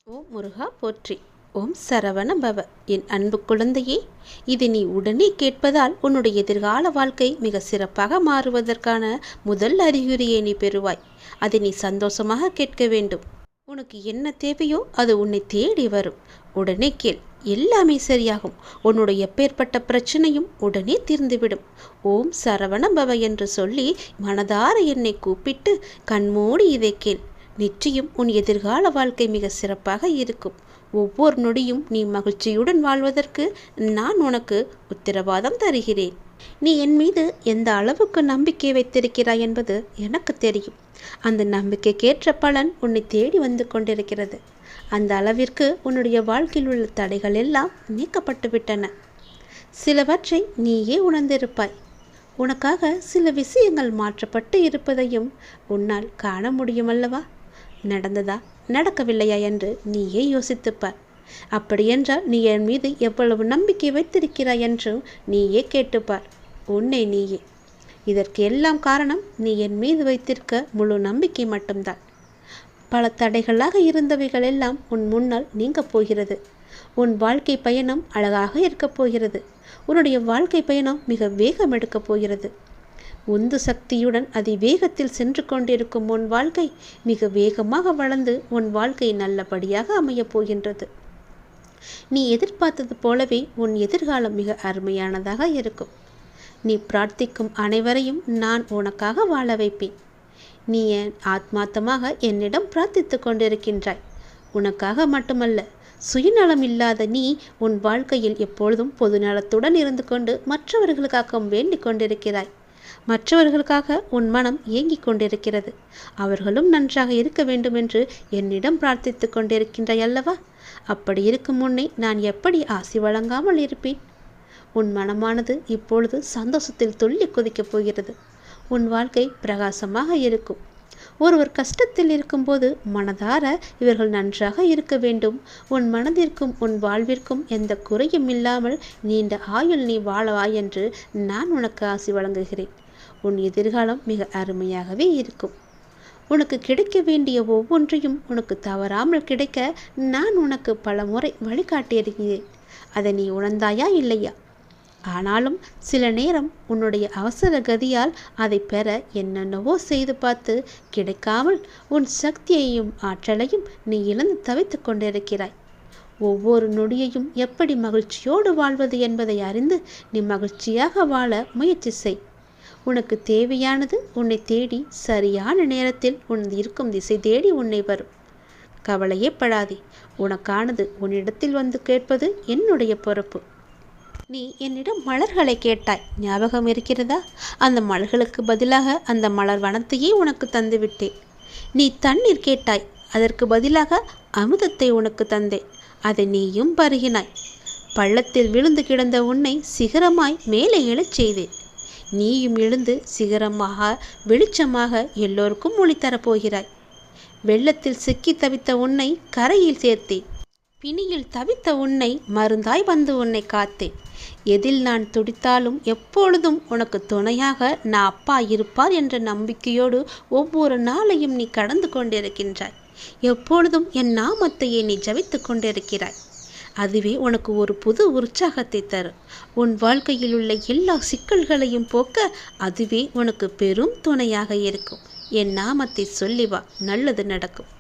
ஓம் முருகா போற்றி. ஓம் சரவண பவ. என் அன்பு குழந்தையே, இது நீ உடனே கேட்பதால் உன்னுடைய எதிர்கால வாழ்க்கை மிக சிறப்பாக மாறுவதற்கான முதல் அறிகுறியை நீ பெறுவாய். அதை நீ சந்தோஷமாக கேட்க வேண்டும். உனக்கு என்ன தேவையோ அது உன்னை தேடி வரும். உடனே கேள், எல்லாமே சரியாகும். உன்னுடைய எப்பேற்பட்ட பிரச்சனையும் உடனே தீர்ந்துவிடும். ஓம் சரவண பவ என்று சொல்லி மனதார என்னை கூப்பிட்டு கண்மூடி இதை கேள். நிச்சயம் உன் எதிர்கால வாழ்க்கை மிக சிறப்பாக இருக்கும். ஒவ்வொரு நொடியும் நீ மகிழ்ச்சியுடன் வாழ்வதற்கு நான் உனக்கு உத்தரவாதம் தருகிறேன். நீ என் மீது எந்த அளவுக்கு நம்பிக்கை வைத்திருக்கிறாய் என்பது எனக்கு தெரியும். அந்த நம்பிக்கைக்கேற்ற பலன் உன்னை தேடி வந்து கொண்டிருக்கிறது. அந்த அளவிற்கு உன்னுடைய வாழ்க்கையில் உள்ள தடைகள் எல்லாம் நீக்கப்பட்டு விட்டன. சிலவற்றை நீயே உணர்ந்திருப்பாய். உனக்காக சில விஷயங்கள் மாற்றப்பட்டு இருப்பதையும் உன்னால் காண முடியும் அல்லவா? நடந்ததா நடக்கவில்லையா என்று நீயே யோசித்துப்பார். அப்படியென்றால் நீ என் மீது எவ்வளவு நம்பிக்கை வைத்திருக்கிறாய் என்றும் நீயே கேட்டுப்பார். உன்னை நீயே. இதற்கு எல்லாம் காரணம் நீ என் மீது வைத்திருக்க முழு நம்பிக்கை மட்டும்தான். பல தடைகளாக இருந்தவைகள் எல்லாம் உன் முன்னால் நீங்கப் போகிறது. உன் வாழ்க்கை பயணம் அழகாக இருக்கப் போகிறது. உன்னுடைய வாழ்க்கை பயணம் மிக வேகம் எடுக்கப் போகிறது. உந்து சக்தியுடன் அதிவேகத்தில் சென்று கொண்டிருக்கும் உன் வாழ்க்கை மிக வேகமாக வளர்ந்து உன் வாழ்க்கை நல்லபடியாக அமையப் போகின்றது. நீ எதிர்பார்த்தது போலவே உன் எதிர்காலம் மிக அருமையானதாக இருக்கும். நீ பிரார்த்திக்கும் அனைவரையும் நான் உனக்காக வாழ வைப்பேன். நீ என் ஆத்மார்த்தமாக என்னிடம் பிரார்த்தித்து கொண்டிருக்கின்றாய். உனக்காக மட்டுமல்ல, சுயநலம் இல்லாத நீ உன் வாழ்க்கையில் எப்பொழுதும் பொதுநலத்துடன் இருந்து கொண்டு மற்றவர்களுக்காக வேண்டிக் கொண்டிருக்கிறாய். மற்றவர்களுக்காக உன் மனம் ஏங்கிக் கொண்டிருக்கிறது. அவர்களும் நன்றாக இருக்க வேண்டும் என்று என்னிடம் பிரார்த்தித்து கொண்டிருக்கின்றாய் அல்லவா? அப்படி இருக்கும் முன்னே நான் எப்படி ஆசி வழங்காமல் இருப்பேன்? உன் மனமானது இப்பொழுது சந்தோஷத்தில் துள்ளி குதிக்கப் போகிறது. உன் வாழ்க்கை பிரகாசமாக இருக்கும். ஒருவர் கஷ்டத்தில் இருக்கும்போது மனதார இவர்கள் நன்றாக இருக்க வேண்டும், உன் மனதிற்கும் உன் வாழ்விற்கும் எந்த குறையும் இல்லாமல் நீண்ட ஆயுள் நீ வாழவாய் என்று நான் உனக்கு ஆசி வழங்குகிறேன். உன் எதிர்காலம் மிக அருமையாகவே இருக்கும். உனக்கு கிடைக்க வேண்டிய ஒவ்வொன்றையும் உனக்கு தவறாமல் கிடைக்க நான் உனக்கு பல முறை வழிகாட்டியிருக்கிறேன். அதை நீ உணர்ந்தாயா இல்லையா? ஆனாலும் சில நேரம் உன்னுடைய அவசர கதியால் அதை பெற என்னென்னவோ செய்து பார்த்து கிடைக்காமல் உன் சக்தியையும் ஆற்றலையும் நீ இழந்து தவித்து கொண்டிருக்கிறாய். ஒவ்வொரு நொடியையும் எப்படி மகிழ்ச்சியோடு வாழ்வது என்பதை அறிந்து நீ மகிழ்ச்சியாக வாழ முயற்சி செய். உனக்கு தேவையானது உன்னை தேடி சரியான நேரத்தில் உன் இருக்கும் திசை தேடி உன்னை வரும். கவலையே படாதே. உனக்கானது உன்னிடத்தில் வந்து கேட்பது என்னுடைய பொறுப்பு. நீ என்னிடம் மலர்களை கேட்டாய், ஞாபகம் இருக்கிறதா? அந்த மலர்களுக்கு பதிலாக அந்த மலர் வனத்தையே உனக்கு தந்துவிட்டேன். நீ தண்ணீர் கேட்டாய், அதற்கு பதிலாக அமுதத்தை உனக்கு தந்தேன். அதை நீயும் பருகினாய். பள்ளத்தில் விழுந்து கிடந்த உன்னை சிகரமாய் மேலே எழச் செய்தேன். நீயும் எழுந்து சிகரமாக வெளிச்சமாக எல்லோருக்கும் ஒளி தரப்போகிறாய். வெள்ளத்தில் சிக்கி தவித்த உன்னை கரையில் சேர்த்தேன். பிணியில் தவித்த உன்னை மருந்தாய் வந்து உன்னை காத்தேன். எதில் நான் துடித்தாலும் எப்பொழுதும் உனக்கு துணையாக நான் அப்பா இருப்பார் என்ற நம்பிக்கையோடு ஒவ்வொரு நாளையும் நீ கடந்து கொண்டிருக்கின்றாய். எப்பொழுதும் என் நாமத்தையே நீ ஜபித்து கொண்டிருக்கிறாய். அதுவே உனக்கு ஒரு புது உற்சாகத்தை தரும். உன் வாழ்க்கையில் உள்ள எல்லா சிக்கல்களையும் போக்க அதுவே உனக்கு பெரும் துணையாக இருக்கும். என் நாமத்தை சொல்லி வா, நல்லது நடக்கும்.